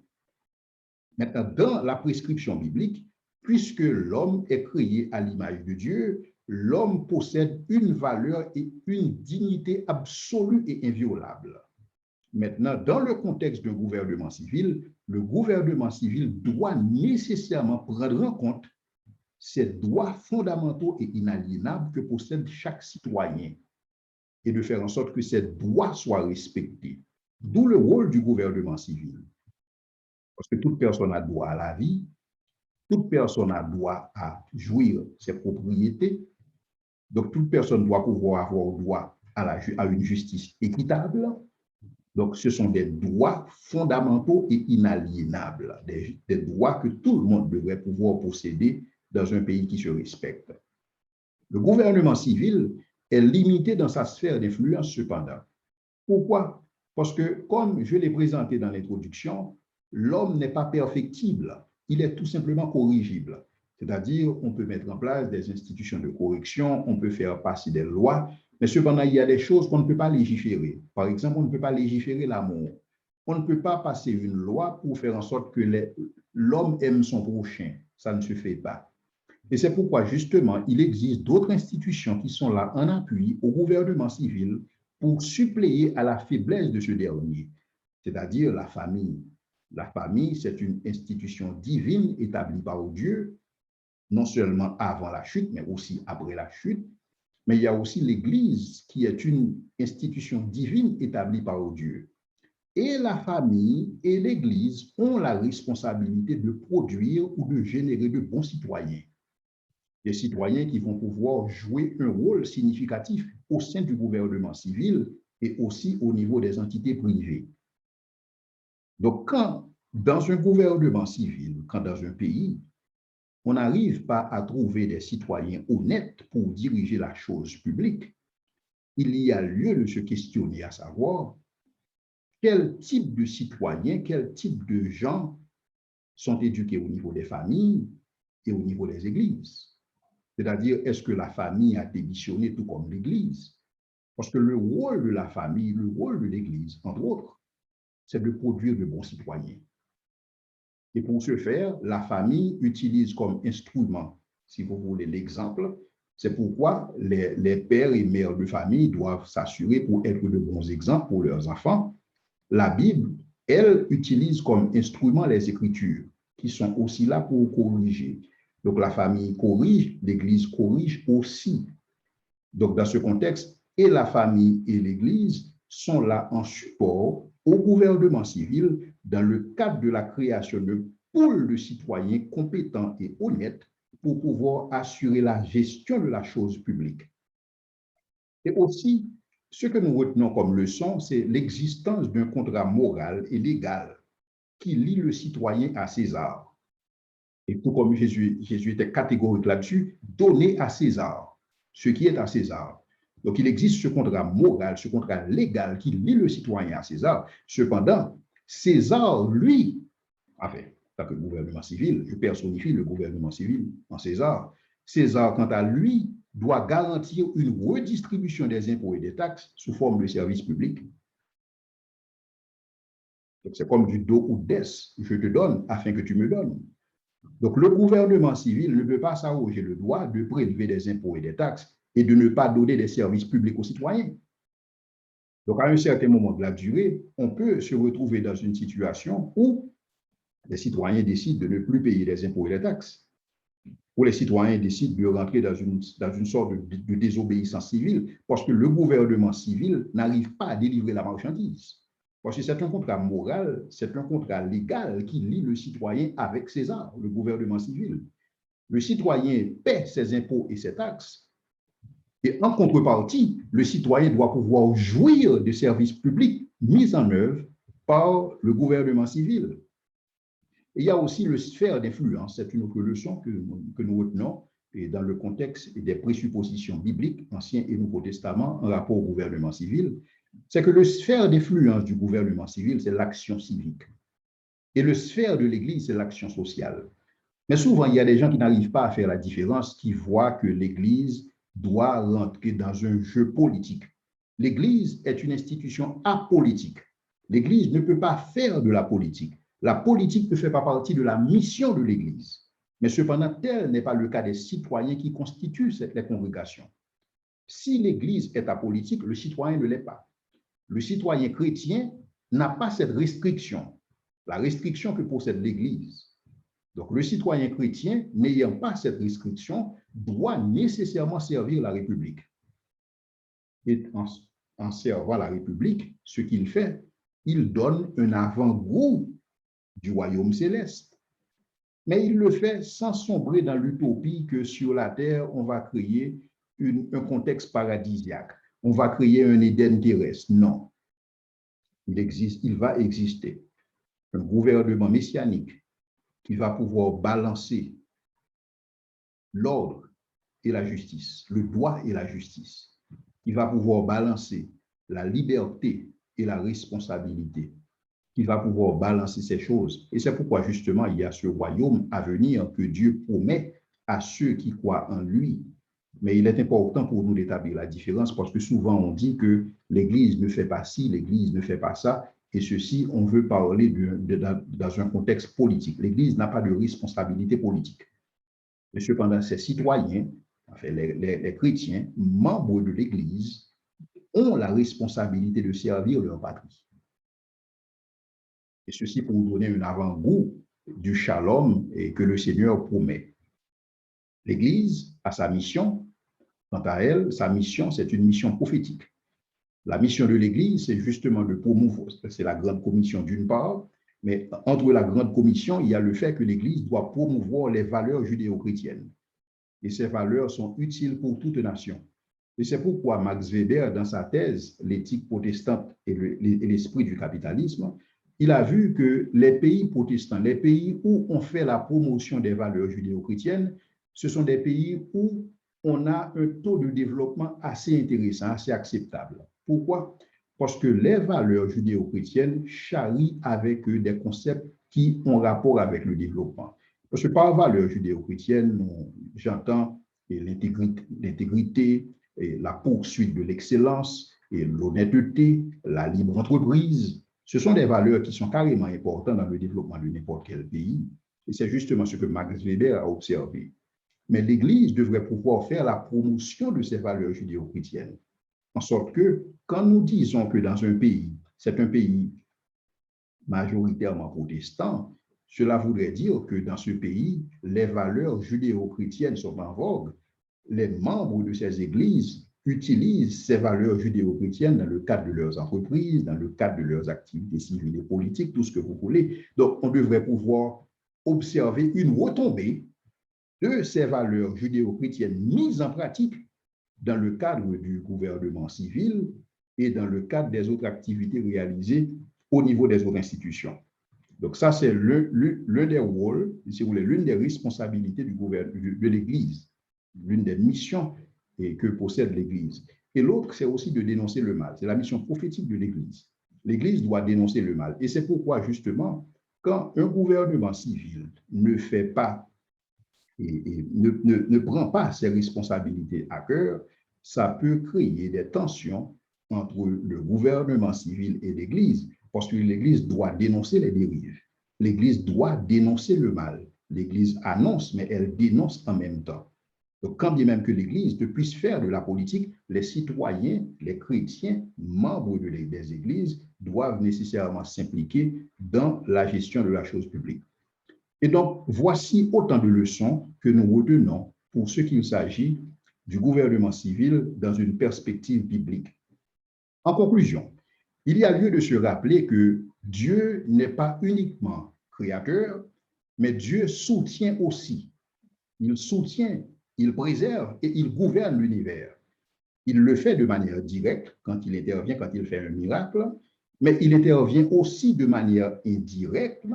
Maintenant, dans la prescription biblique, puisque l'homme est créé à l'image de Dieu, l'homme possède une valeur et une dignité absolue et inviolable. Maintenant, dans le contexte d'un gouvernement civil, le gouvernement civil doit nécessairement prendre en compte ces droits fondamentaux et inaliénables que possède chaque citoyen et de faire en sorte que ces droits soient respectés. D'où le rôle du gouvernement civil. Parce que toute personne a droit à la vie, toute personne a droit à jouir ses propriétés, donc toute personne doit pouvoir avoir droit à une justice équitable. Donc, ce sont des droits fondamentaux et inaliénables, des droits que tout le monde devrait pouvoir posséder dans un pays qui se respecte. Le gouvernement civil est limité dans sa sphère d'influence cependant. Pourquoi? Parce que, comme je l'ai présenté dans l'introduction, l'homme n'est pas perfectible, il est tout simplement corrigible. C'est-à-dire, on peut mettre en place des institutions de correction, on peut faire passer des lois, mais cependant, il y a des choses qu'on ne peut pas légiférer. Par exemple, on ne peut pas légiférer l'amour. On ne peut pas passer une loi pour faire en sorte que l'homme aime son prochain. Ça ne se fait pas. Et c'est pourquoi, justement, il existe d'autres institutions qui sont là en appui au gouvernement civil pour suppléer à la faiblesse de ce dernier, c'est-à-dire la famille. La famille, c'est une institution divine établie par Dieu, non seulement avant la chute, mais aussi après la chute. Mais il y a aussi l'Église, qui est une institution divine établie par Dieu. Et la famille et l'Église ont la responsabilité de produire ou de générer de bons citoyens. Des citoyens qui vont pouvoir jouer un rôle significatif au sein du gouvernement civil et aussi au niveau des entités privées. Donc, quand dans un gouvernement civil, quand dans un pays, on n'arrive pas à trouver des citoyens honnêtes pour diriger la chose publique, il y a lieu de se questionner à savoir quel type de citoyens, quel type de gens sont éduqués au niveau des familles et au niveau des églises. C'est-à-dire, est-ce que la famille a démissionné tout comme l'Église? Parce que le rôle de la famille, le rôle de l'Église, entre autres, c'est de produire de bons citoyens. Et pour ce faire, la famille utilise comme instrument, si vous voulez l'exemple, c'est pourquoi les pères et mères de famille doivent s'assurer pour être de bons exemples pour leurs enfants. La Bible, elle, utilise comme instrument les Écritures, qui sont aussi là pour corriger. Donc, la famille corrige, l'Église corrige aussi. Donc, dans ce contexte, et la famille et l'Église sont là en support au gouvernement civil dans le cadre de la création de pools de citoyens compétents et honnêtes pour pouvoir assurer la gestion de la chose publique. Et aussi, ce que nous retenons comme leçon, c'est l'existence d'un contrat moral et légal qui lie le citoyen à César. Et tout comme Jésus était catégorique là-dessus, donner à César. ce qui est à César. Donc, il existe ce contrat moral, ce contrat légal qui lie le citoyen à César. Cependant, César, lui, enfin, pas que le gouvernement civil, je personnifie le gouvernement civil en César. César, quant à lui, doit garantir une redistribution des impôts et des taxes sous forme de services publics. Donc, c'est comme du do ou des, je te donne afin que tu me donnes. Donc, le gouvernement civil ne peut pas s'arroger le droit de prélever des impôts et des taxes et de ne pas donner des services publics aux citoyens. Donc, à un certain moment de la durée, on peut se retrouver dans une situation où les citoyens décident de ne plus payer des impôts et des taxes, où les citoyens décident de rentrer dans une sorte de désobéissance civile parce que le gouvernement civil n'arrive pas à délivrer la marchandise. Parce que c'est un contrat moral, c'est un contrat légal qui lie le citoyen avec César, le gouvernement civil. Le citoyen paie ses impôts et ses taxes, et en contrepartie, le citoyen doit pouvoir jouir de services publics mis en œuvre par le gouvernement civil. Et il y a aussi le sphère d'influence, c'est une autre leçon que nous retenons et dans le contexte des présuppositions bibliques, Ancien et Nouveau Testament, en rapport au gouvernement civil, c'est que le sphère d'influence du gouvernement civil, c'est l'action civique. Et le sphère de l'Église, c'est l'action sociale. Mais souvent, il y a des gens qui n'arrivent pas à faire la différence, qui voient que l'Église doit rentrer dans un jeu politique. L'Église est une institution apolitique. L'Église ne peut pas faire de la politique. La politique ne fait pas partie de la mission de l'Église. Mais cependant, tel n'est pas le cas des citoyens qui constituent les congrégations. Si l'Église est apolitique, le citoyen ne l'est pas. Le citoyen chrétien n'a pas cette restriction, la restriction que possède l'Église. Donc, le citoyen chrétien, n'ayant pas cette restriction, doit nécessairement servir la République. Et en servant la République, ce qu'il fait, il donne un avant-goût du royaume céleste. Mais il le fait sans sombrer dans l'utopie que sur la terre, on va créer un contexte paradisiaque. On va créer un Éden terrestre. Non. Il va exister un gouvernement messianique qui va pouvoir balancer l'ordre et la justice, le droit et la justice, qui va pouvoir balancer la liberté et la responsabilité, qui va pouvoir balancer ces choses. Et c'est pourquoi justement il y a ce royaume à venir que Dieu promet à ceux qui croient en lui. Mais il est important pour nous d'établir la différence parce que souvent on dit que l'Église ne fait pas ci, l'Église ne fait pas ça. Et ceci, on veut parler dans un contexte politique. L'Église n'a pas de responsabilité politique. Et cependant, ces citoyens, enfin les chrétiens, membres de l'Église, ont la responsabilité de servir leur patrie. Et ceci pour vous donner un avant-goût du shalom et que le Seigneur promet. L'Église a sa mission. Quant à elle, sa mission, c'est une mission prophétique. La mission de l'Église, c'est justement de promouvoir, c'est la grande commission d'une part, mais entre la grande commission, il y a le fait que l'Église doit promouvoir les valeurs judéo-chrétiennes. Et ces valeurs sont utiles pour toute nation. Et c'est pourquoi Max Weber, dans sa thèse, l'éthique protestante et l'esprit du capitalisme, il a vu que les pays protestants, les pays où on fait la promotion des valeurs judéo-chrétiennes, ce sont des pays où on a un taux de développement assez intéressant, assez acceptable. Pourquoi? Parce que les valeurs judéo-chrétiennes charrient avec eux des concepts qui ont rapport avec le développement. Parce que par valeurs judéo-chrétiennes, j'entends l'intégrité, la poursuite de l'excellence, l'honnêteté, la libre entreprise. Ce sont des valeurs qui sont carrément importantes dans le développement de n'importe quel pays. Et c'est justement ce que Max Weber a observé. Mais l'Église devrait pouvoir faire la promotion de ces valeurs judéo-chrétiennes. En sorte que, quand nous disons que dans un pays, c'est un pays majoritairement protestant, cela voudrait dire que dans ce pays, les valeurs judéo-chrétiennes sont en vogue. Les membres de ces églises utilisent ces valeurs judéo-chrétiennes dans le cadre de leurs entreprises, dans le cadre de leurs activités civiles et politiques, tout ce que vous voulez. Donc, on devrait pouvoir observer une retombée de ces valeurs judéo-chrétiennes mises en pratique dans le cadre du gouvernement civil et dans le cadre des autres activités réalisées au niveau des autres institutions. Donc ça, c'est l'un des rôles, si vous voulez, l'une des responsabilités de l'Église, l'une des missions et que possède l'Église. Et l'autre, c'est aussi de dénoncer le mal. C'est la mission prophétique de l'Église. L'Église doit dénoncer le mal. Et c'est pourquoi, justement, quand un gouvernement civil ne fait pas et ne prend pas ses responsabilités à cœur, ça peut créer des tensions entre le gouvernement civil et l'Église, parce que l'Église doit dénoncer les dérives. L'Église doit dénoncer le mal. L'Église annonce, mais elle dénonce en même temps. Donc, quand bien même que l'Église ne puisse faire de la politique, les citoyens, les chrétiens, membres des églises, doivent nécessairement s'impliquer dans la gestion de la chose publique. Et donc, voici autant de leçons que nous retenons pour ce qu'il s'agit du gouvernement civil dans une perspective biblique. En conclusion, il y a lieu de se rappeler que Dieu n'est pas uniquement créateur, mais Dieu soutient aussi. Il soutient, il préserve et il gouverne l'univers. Il le fait de manière directe quand il intervient, quand il fait un miracle, mais il intervient aussi de manière indirecte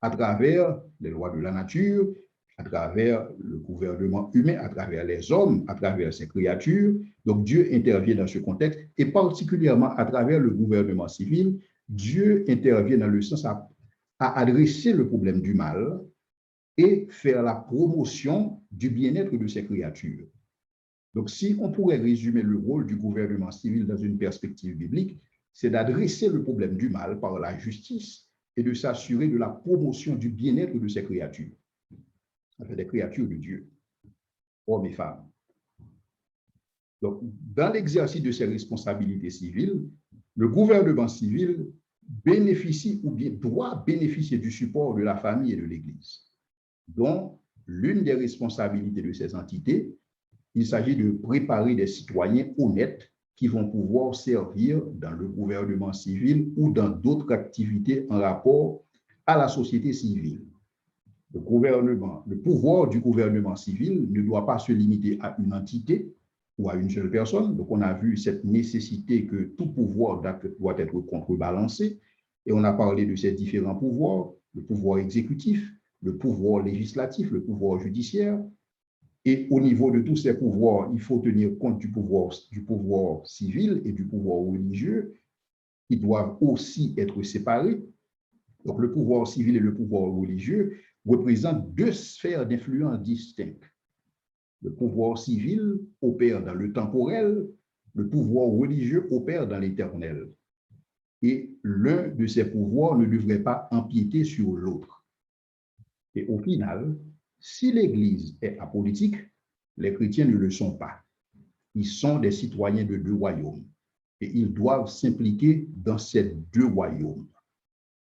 à travers les lois de la nature, à travers le gouvernement humain, à travers les hommes, à travers ses créatures. Donc Dieu intervient dans ce contexte et particulièrement à travers le gouvernement civil, Dieu intervient dans le sens à adresser le problème du mal et faire la promotion du bien-être de ses créatures. Donc si on pourrait résumer le rôle du gouvernement civil dans une perspective biblique, c'est d'adresser le problème du mal par la justice et de s'assurer de la promotion du bien-être de ses créatures, enfin des créatures de Dieu, hommes et femmes. Donc, dans l'exercice de ses responsabilités civiles, le gouvernement civil bénéficie ou bien doit bénéficier du support de la famille et de l'Église, dont l'une des responsabilités de ces entités, il s'agit de préparer des citoyens honnêtes qui vont pouvoir servir dans le gouvernement civil ou dans d'autres activités en rapport à la société civile. Le pouvoir du gouvernement civil ne doit pas se limiter à une entité ou à une seule personne. Donc, on a vu cette nécessité que tout pouvoir doit être contrebalancé. Et on a parlé de ces différents pouvoirs, le pouvoir exécutif, le pouvoir législatif, le pouvoir judiciaire. Et au niveau de tous ces pouvoirs, il faut tenir compte du pouvoir civil et du pouvoir religieux, qui doivent aussi être séparés. Donc, le pouvoir civil et le pouvoir religieux représentent deux sphères d'influence distinctes. Le pouvoir civil opère dans le temporel, le pouvoir religieux opère dans l'éternel. Et l'un de ces pouvoirs ne devrait pas empiéter sur l'autre. Et au final, si l'Église est apolitique, les chrétiens ne le sont pas. Ils sont des citoyens de deux royaumes et ils doivent s'impliquer dans ces deux royaumes.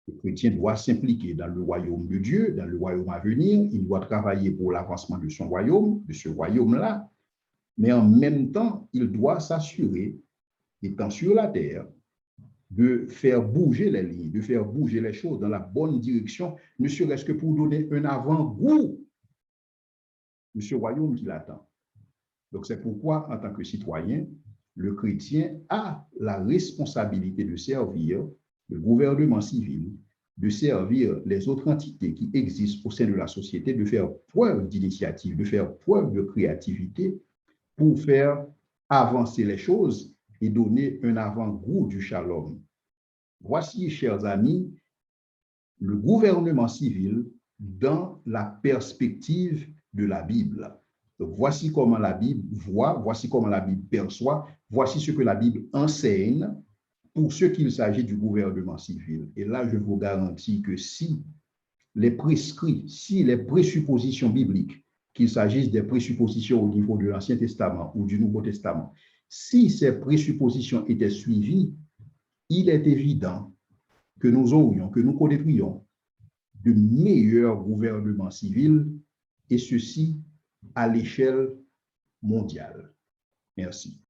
Le chrétien doit s'impliquer dans le royaume de Dieu, dans le royaume à venir. Il doit travailler pour l'avancement de son royaume, de ce royaume-là. Mais en même temps, il doit s'assurer, étant sur la terre, de faire bouger les lignes, de faire bouger les choses dans la bonne direction, ne serait-ce que pour donner un avant-goût de ce royaume qui l'attend. Donc, c'est pourquoi, en tant que citoyen, le chrétien a la responsabilité de servir le gouvernement civil, de servir les autres entités qui existent au sein de la société, de faire preuve d'initiative, de faire preuve de créativité pour faire avancer les choses et donner un avant-goût du shalom. Voici, chers amis, le gouvernement civil dans la perspective de la Bible. Donc, voici comment la Bible voit, voici comment la Bible perçoit, voici ce que la Bible enseigne pour ce qu'il s'agit du gouvernement civil. Et là, je vous garantis que si les prescrits, si les présuppositions bibliques, qu'il s'agisse des présuppositions au niveau de l'Ancien Testament ou du Nouveau Testament, si ces présuppositions étaient suivies, il est évident que nous aurions, que nous connaîtrions de meilleurs gouvernements civils, et ceci à l'échelle mondiale. Merci.